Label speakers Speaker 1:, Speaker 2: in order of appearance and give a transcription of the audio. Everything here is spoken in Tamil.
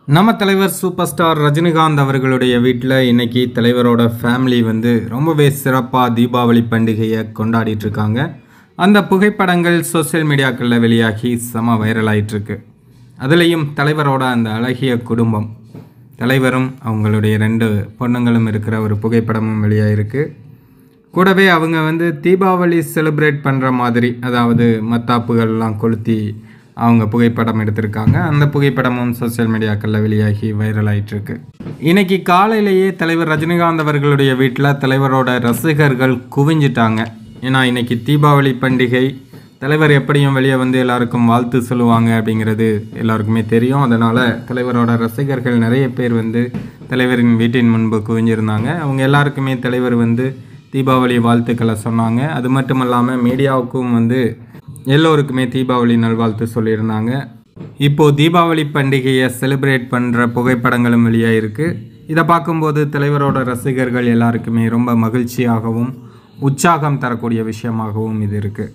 Speaker 1: நம்ம தலைவர் சூப்பர் ஸ்டார் ரஜினிகாந்த் அவர்களுடைய வீட்டில் இன்னைக்கு தலைவரோட ஃபேமிலி ரொம்பவே சிறப்பாக தீபாவளி பண்டிகையை கொண்டாடிட்டு இருக்காங்க. அந்த புகைப்படங்கள் சோசியல் மீடியாக்களில் வெளியாகி செம வைரல் ஆயிட்டுருக்கு. அதுலேயும் தலைவரோட அந்த அழகிய குடும்பம், தலைவரும் அவங்களுடைய 2 பொண்ணுங்களும் இருக்கிற ஒரு புகைப்படமும் வெளியாகிருக்கு. கூடவே அவங்க தீபாவளி செலிப்ரேட் பண்ணுற மாதிரி, அதாவது மத்தாப்புகள்லாம் கொளுத்தி அவங்க புகைப்படம் எடுத்திருக்காங்க. அந்த புகைப்படமும் சோசியல் மீடியாக்களில் வெளியாகி வைரல் ஆகிட்டுருக்கு. இன்றைக்கி காலையிலேயே தலைவர் ரஜினிகாந்த் அவர்களுடைய வீட்டில் தலைவரோட ரசிகர்கள் குவிஞ்சிட்டாங்க. ஏன்னா இன்றைக்கி தீபாவளி பண்டிகை, தலைவர் எப்படியும் வெளியே எல்லாருக்கும் வாழ்த்து சொல்லுவாங்க அப்படிங்கிறது எல்லாருக்குமே தெரியும். அதனால் தலைவரோட ரசிகர்கள் நிறைய பேர் தலைவரின் வீட்டின் முன்பு குவிஞ்சிருந்தாங்க. அவங்க எல்லாருக்குமே தலைவர் தீபாவளி வாழ்த்துக்களை சொன்னாங்க. அது மட்டும் இல்லாமல் மீடியாவுக்கும் எல்லோருக்குமே தீபாவளி நல்வாழ்த்து சொல்லியிருந்தாங்க. இப்போது தீபாவளி பண்டிகையை செலிப்ரேட் பண்ணுற புகைப்படங்களும் வெளியாகிருக்கு. இதை பார்க்கும்போது தலைவரோட ரசிகர்கள் எல்லாருக்குமே ரொம்ப மகிழ்ச்சியாகவும் உற்சாகம் தரக்கூடிய விஷயமாகவும் இது இருக்குது.